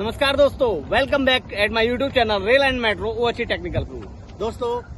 नमस्कार दोस्तों, welcome back at my YouTube channel rail and metro OHE technical crew.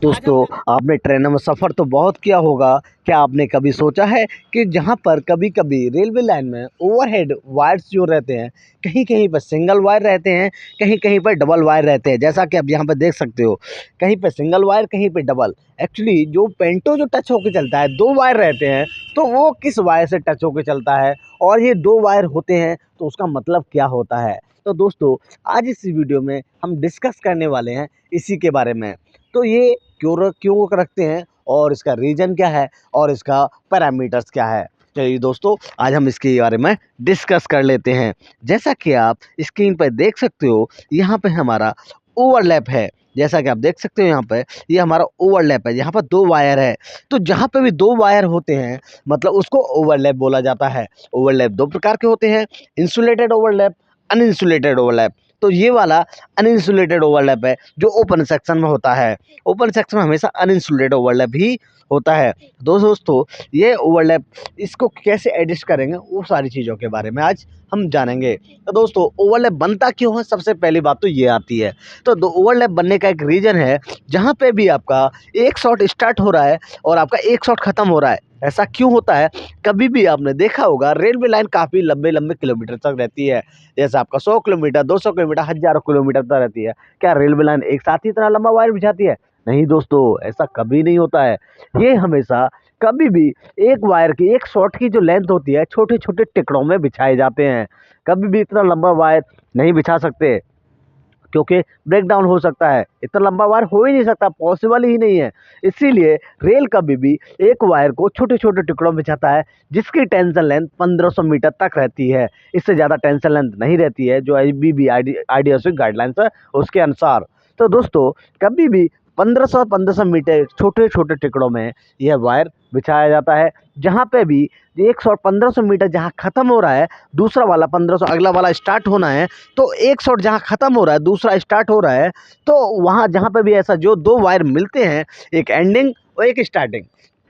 दोस्तों आपने ट्रेनों में सफ़र तो बहुत किया होगा। क्या आपने कभी सोचा है कि जहां पर कभी कभी रेलवे लाइन में ओवरहेड वायर्स जो रहते हैं, कहीं कहीं पर सिंगल वायर रहते हैं, कहीं कहीं पर डबल वायर रहते हैं। जैसा कि आप यहां पर देख सकते हो, कहीं पर सिंगल वायर, कहीं पर डबल। एक्चुअली जो पेंटो जो टच होकर चलता है, दो वायर रहते हैं, तो वो किस वायर से टच होकर चलता है और ये दो वायर होते हैं तो उसका मतलब क्या होता है। तो दोस्तों आज इस वीडियो में हम डिस्कस करने वाले हैं इसी के बारे में। तो ये क्यों रखते हैं और इसका रीज़न क्या है और इसका पैरामीटर्स क्या है। चलिए दोस्तों आज हम इसके बारे में डिस्कस कर लेते हैं। जैसा कि आप स्क्रीन पर देख सकते हो, यहाँ पे हमारा ओवरलैप है। जैसा कि आप देख सकते हो यहाँ पे ये हमारा ओवरलैप है, यहाँ पर दो वायर है। तो जहाँ पे भी दो वायर होते हैं मतलब उसको ओवरलैप बोला जाता है। ओवरलैप दो प्रकार के होते हैं, इंसुलेटेड ओवरलैप, अनइंसुलेटेड ओवरलैप। तो ये वाला अनइंसुलेटेड ओवरलैप है जो ओपन सेक्शन में होता है। ओपन सेक्शन में हमेशा अनइंसुलेटेड ओवरलैप ही होता है। दोस्तों ये ओवरलैप इसको कैसे एडजस्ट करेंगे वो सारी चीज़ों के बारे में आज हम जानेंगे। तो दोस्तों ओवरलैप बनता क्यों है, सबसे पहली बात तो ये आती है। तो ओवरलैप बनने का एक रीज़न है, जहाँ पे भी आपका एक शॉट स्टार्ट हो रहा है और आपका एक शॉट ख़त्म हो रहा है। ऐसा क्यों होता है, कभी भी आपने देखा होगा रेलवे लाइन काफ़ी लंबे लंबे किलोमीटर तक रहती है। जैसे आपका 100 किलोमीटर, 200 किलोमीटर, हज़ारों किलोमीटर तक रहती है। क्या रेलवे लाइन एक साथ ही इतना लंबा वायर बिछाती है? नहीं दोस्तों, ऐसा कभी नहीं होता है। ये हमेशा कभी भी एक वायर की, एक शॉट की जो लेंथ होती है, छोटे छोटे टुकड़ों में बिछाए जाते हैं। कभी भी इतना लंबा वायर नहीं बिछा सकते, क्योंकि ब्रेक डाउन हो सकता है। इतना लंबा वायर हो ही नहीं सकता, पॉसिबल ही नहीं है। इसीलिए रेल कभी भी एक वायर को छोटे छोटे टुकड़ों में बिछाता है, जिसकी टेंशन लेंथ 1500 मीटर तक रहती है। इससे ज़्यादा टेंशन लेंथ नहीं रहती है, जो IBB आईडीएसओ गाइडलाइंस है उसके अनुसार। तो दोस्तों कभी भी 1500 मीटर छोटे छोटे टुकड़ों में यह वायर बिछाया जाता है। जहाँ पे भी 100 1500 मीटर जहाँ ख़त्म हो रहा है, दूसरा वाला 1500 अगला वाला स्टार्ट होना है, तो एक शॉट जहाँ ख़त्म हो रहा है दूसरा स्टार्ट हो रहा है, तो वहाँ जहाँ पे भी ऐसा जो दो वायर मिलते हैं, एक एंडिंग और एक स्टार्टिंग,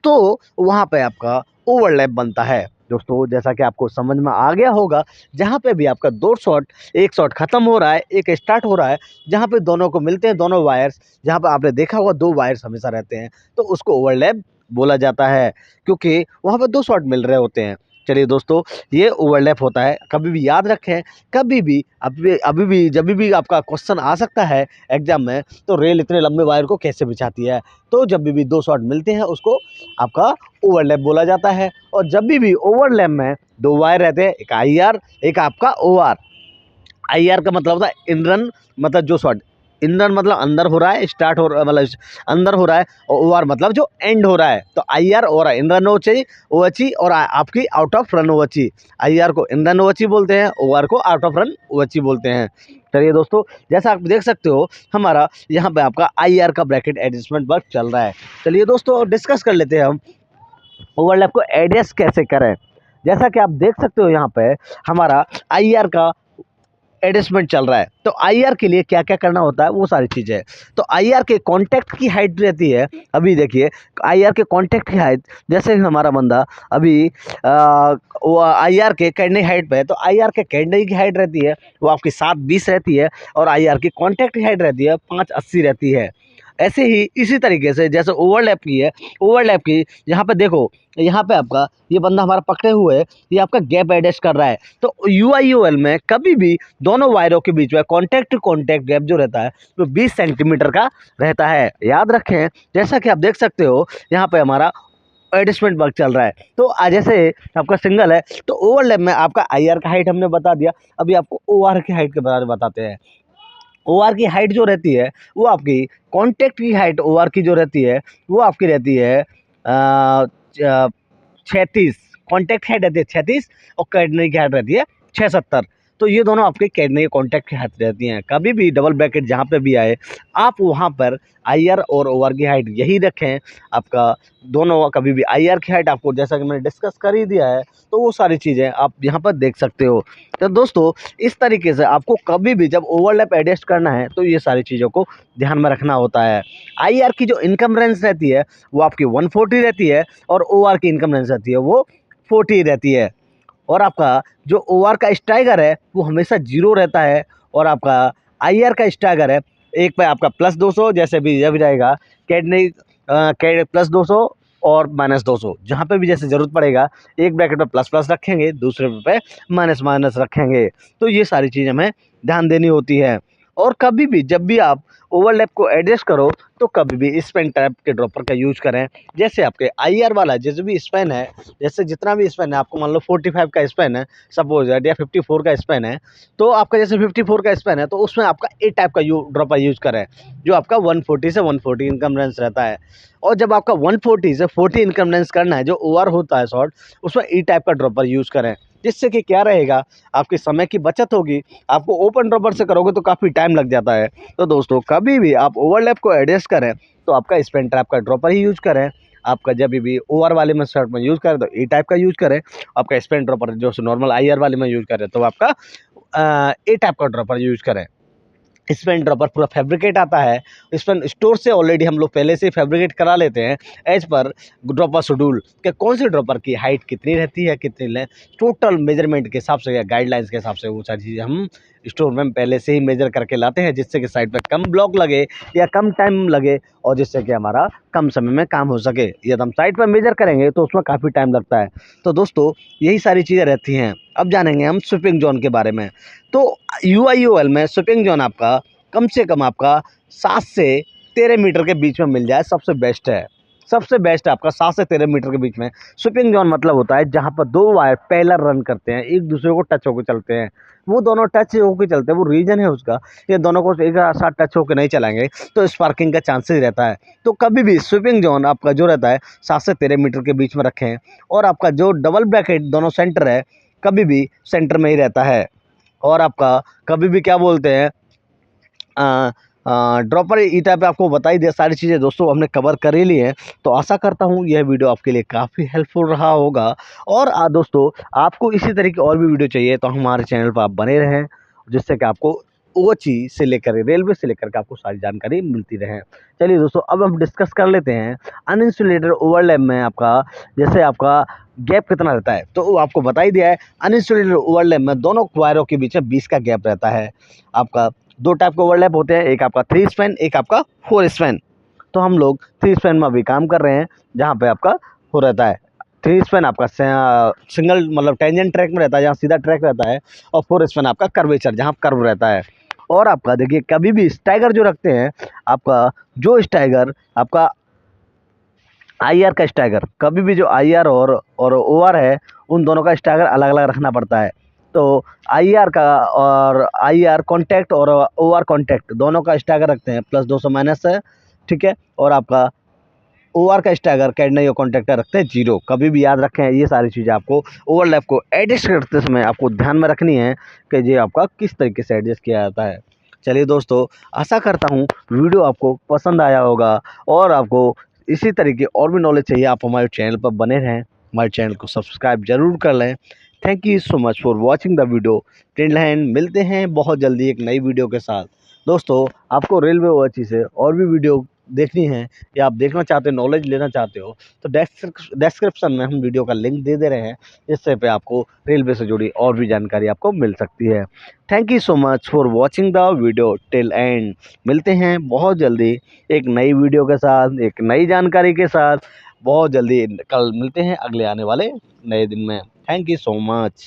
तो वहाँ पे आपका ओवरलैप बनता है। दोस्तों जैसा कि आपको समझ में आ गया होगा, जहाँ पे भी आपका दो शॉट, एक शॉट ख़त्म हो रहा है, एक स्टार्ट हो रहा है, जहाँ पे दोनों को मिलते हैं दोनों वायर्स, जहाँ पे आपने देखा होगा दो वायर्स हमेशा रहते हैं, तो उसको ओवरलैप बोला जाता है, क्योंकि वहाँ पे दो शॉट मिल रहे होते हैं। चलिए दोस्तों ये ओवरलैप होता है, कभी भी याद रखें। कभी भी अभी भी जब भी आपका क्वेश्चन आ सकता है एग्जाम में, तो रेल इतने लंबे वायर को कैसे बिछाती है, तो जब भी दो शॉट मिलते हैं उसको आपका ओवरलैप बोला जाता है। और जब भी ओवरलैप में दो वायर रहते हैं, एक IR एक आपका OR। IR का मतलब होता है इन रन, मतलब जो शॉट इन रन मतलब अंदर हो रहा है, स्टार्ट हो रहा मतलब अंदर हो रहा है, और OR मतलब जो एंड हो रहा है। तो IR और इन रन हो चाहिए OHE, और आपकी out of run OHE। IR को इन रन OHE बोलते हैं, OR को आउट ऑफ रन OHE बोलते हैं। चलिए दोस्तों जैसा आप देख सकते हो, हमारा यहाँ पे आपका IR का ब्रैकेट एडजस्टमेंट वर्क चल रहा है। चलिए दोस्तों डिस्कस कर लेते हैं हम ओवरलैप को एडजस्ट कैसे करें। जैसा कि आप देख सकते हो यहाँ पे हमारा IR का एडजस्टमेंट चल रहा है, तो IR के लिए क्या क्या करना होता है वो सारी चीज़ें है। तो IR के कॉन्टैक्ट की हाइट रहती है, अभी देखिए IR के कॉन्टैक्ट की हाइट, जैसे हमारा बंदा अभी वो IR के कैंडे हाइट पे है, तो IR के कैंडे की हाइट रहती है वो आपकी 720 रहती है, और IR की कॉन्टैक्ट की हाइट रहती है 580 रहती है। ऐसे ही इसी तरीके से जैसे ओवरलैप की है, ओवरलैप की यहाँ पे देखो, यहाँ पे आपका ये बंदा हमारा पकड़े हुए है, ये आपका गैप एडजस्ट कर रहा है। तो UIOL में कभी भी दोनों वायरों के बीच में कॉन्टैक्ट टू कॉन्टैक्ट गैप जो रहता है वो 20 सेंटीमीटर का रहता है। याद रखें, जैसा कि आप देख सकते हो यहाँ पे हमारा एडजस्टमेंट वर्क चल रहा है। तो आज जैसे आपका सिंगल है, तो ओवरलैप में आपका IR का हाइट हमने बता दिया, अभी आपको OR की हाइट के बारे में बताते हैं। OR की हाइट जो रहती है वो आपकी कॉन्टैक्ट की हाइट OR की जो रहती है वो आपकी रहती है 36। कॉन्टैक्ट हाइट रहती है 36 और कैडनरी की हाइट रहती है 670। तो ये दोनों आपके कैडनरी कॉन्टैक्ट की हाइट रहती हैं। कभी भी डबल ब्रैकेट जहाँ पे भी आए, आप वहाँ पर IR और OR की हाइट यही रखें। आपका दोनों कभी भी IR की हाइट आपको जैसा कि मैंने डिस्कस कर ही दिया है, तो वो सारी चीज़ें आप यहाँ पर देख सकते हो। तो दोस्तों इस तरीके से आपको कभी भी जब ओवरलैप एडजस्ट करना है तो ये सारी चीज़ों को ध्यान में रखना होता है। IR की जो इनकम रेंज रहती है वो आपकी 140 रहती है, और OR की इनकम रेंज रहती है वो 40 रहती है। और आपका जो OR का स्ट्राइकर है वो हमेशा 0 रहता है, और आपका IR का स्टैगर है, एक पे आपका +200 जैसे भी जब रहेगा, कैड नहीं कैड +200 और -200 जहाँ पे भी जैसे ज़रूरत पड़ेगा, एक ब्रैकेट पे प्लस प्लस रखेंगे, दूसरे पे माइनस माइनस रखेंगे। तो ये सारी चीज़ हमें ध्यान देनी होती है। और कभी भी जब भी आप ओवरलैप को एडजस्ट करो तो कभी भी स्पेन टाइप के ड्रॉपर का यूज करें। जैसे आपके IR वाला जैसे भी स्पेन है, जैसे जितना भी स्पेन है, आपको मान लो 45 का स्पेन है सपोज दैट, या 54 का स्पेन है, तो आपका जैसे 54 का स्पेन है तो उसमें आपका ए टाइप का ड्रॉपर यूज करें, जो आपका 140 से 140 इनकम रेंज रहता है। और जब आपका 140 से 40 इनकम रेंज करना है, जो ओवर होता है शॉर्ट, उसमें ई टाइप का ड्रॉपर यूज करें, जिससे कि क्या रहेगा, आपके समय की बचत होगी। आपको ओपन ड्रॉपर से करोगे तो काफ़ी टाइम लग जाता है। तो दोस्तों कभी भी आप ओवरलैप को एडजस्ट करें तो आपका स्पेन ट्रैप का ड्रॉपर ही यूज करें। आपका जब भी ओवर वाले में शर्ट में यूज़ करें तो ई टाइप का यूज करें। आपका स्पेन ड्रॉपर जो नॉर्मल IR वाले में यूज करें तो आपका ए टाइप का ड्रॉपर यूज करें। स्पेन ड्रॉपर पूरा फैब्रिकेट आता है। स्पेन स्टोर से ऑलरेडी हम लोग पहले से फैब्रिकेट करा लेते हैं एज पर ड्रॉपर शेड्यूल कि कौन से ड्रॉपर की हाइट कितनी रहती है, कितनी लेंथ, टोटल मेजरमेंट के हिसाब से या गाइडलाइंस के हिसाब से वो सारी चीज़ें हम स्टोर में पहले से ही मेजर करके लाते हैं, जिससे कि साइड पे कम ब्लॉक लगे या कम टाइम लगे और जिससे कि हमारा कम समय में काम हो सके। यदि हम साइड पर मेजर करेंगे तो उसमें काफ़ी टाइम लगता है। तो दोस्तों यही सारी चीज़ें रहती हैं। अब जानेंगे हम स्विपिंग जोन के बारे में। तो UIOL में स्विपिंग जोन आपका कम से कम आपका 7 से 13 मीटर के बीच में मिल जाए, सबसे बेस्ट है। सबसे बेस्ट है आपका 7 से 13 मीटर के बीच में। स्विपिंग जोन मतलब होता है जहाँ पर 2 वायर पैरेलल रन करते हैं, एक दूसरे को टच होकर चलते हैं। वो दोनों टच होकर चलते हैं, वो रीजन है उसका। ये दोनों को एक साथ टच होकर नहीं चलाएंगे तो स्पार्किंग का चांसेस रहता है। तो कभी भी स्विपिंग जोन आपका जो रहता है 7 से 13 मीटर के बीच में रखें। और आपका जो डबल ब्रैकेट दोनों सेंटर है, कभी भी सेंटर में ही रहता है। और आपका कभी भी क्या बोलते हैं, ड्रॉपर ई टाइप आपको बताई दिया, सारी चीज़ें दोस्तों हमने कवर कर ही ली है। तो आशा करता हूँ यह वीडियो आपके लिए काफ़ी हेल्पफुल रहा होगा। और दोस्तों आपको इसी तरह की और भी वीडियो चाहिए तो हमारे चैनल पर आप बने रहें, जिससे कि आपको OHE से लेकर रेलवे से लेकर के आपको सारी जानकारी मिलती रहे। चलिए दोस्तों अब हम डिस्कस कर लेते हैं अनइंसुलेटेड ओवरलैप में आपका जैसे आपका गैप कितना रहता है। तो वो आपको बता ही दिया है, अनइंसुलेटेड ओवरलैप में दोनों वायरों के बीच में 20 का गैप रहता है। आपका 2 टाइप के ओवरलैप होते हैं, एक आपका 3 स्पैन, एक आपका 4 स्पैन। तो हम लोग 3 स्पैन में अभी काम कर रहे हैं, जहाँ पे आपका हो रहता है 3 स्पैन आपका सिंगल मतलब टेंजेंट ट्रैक में रहता है, जहाँ सीधा ट्रैक रहता है। और 4 स्पैन आपका कर्वेचर, जहाँ कर्व रहता है। और आपका देखिए कभी भी स्टैगर जो रखते हैं, आपका जो स्टैगर आपका IR का स्टैगर, कभी भी जो IR और OR है, उन दोनों का स्टैगर अलग अलग रखना पड़ता है। तो IR का और IR कॉन्टैक्ट और OR कॉन्टैक्ट दोनों का स्टैगर रखते हैं +200 माइनस है, ठीक है। और आपका OR का स्टैगर कैडनई और कॉन्टैक्टर रखते हैं 0। कभी भी याद रखें ये सारी चीज़ें आपको ओवरलैप को एडजस्ट करते समय आपको ध्यान में रखनी है कि ये आपका किस तरीके से एडजस्ट किया जाता है। चलिए दोस्तों आशा करता हूँ वीडियो आपको पसंद आया होगा। और आपको इसी तरीके और भी नॉलेज चाहिए, आप हमारे चैनल पर बने रहें, हमारे चैनल को सब्सक्राइब जरूर कर लें। Thank you so much for watching the video till and. मिलते हैं बहुत जल्दी एक नई वीडियो के साथ। दोस्तों आपको रेलवे OHE से और भी वीडियो देखनी है या आप देखना चाहते हो, नॉलेज लेना चाहते हो, तो डिस्क्रिप्शन में हम वीडियो का लिंक दे रहे हैं, जिससे पे आपको रेलवे से जुड़ी और भी जानकारी आपको मिल सकती है। Thank you so much for watching the video till and. मिलते हैं बहुत जल्दी एक नई वीडियो के साथ, एक नई जानकारी के साथ। बहुत जल्दी कल मिलते हैं अगले आने वाले नए दिन में। Thank you so much.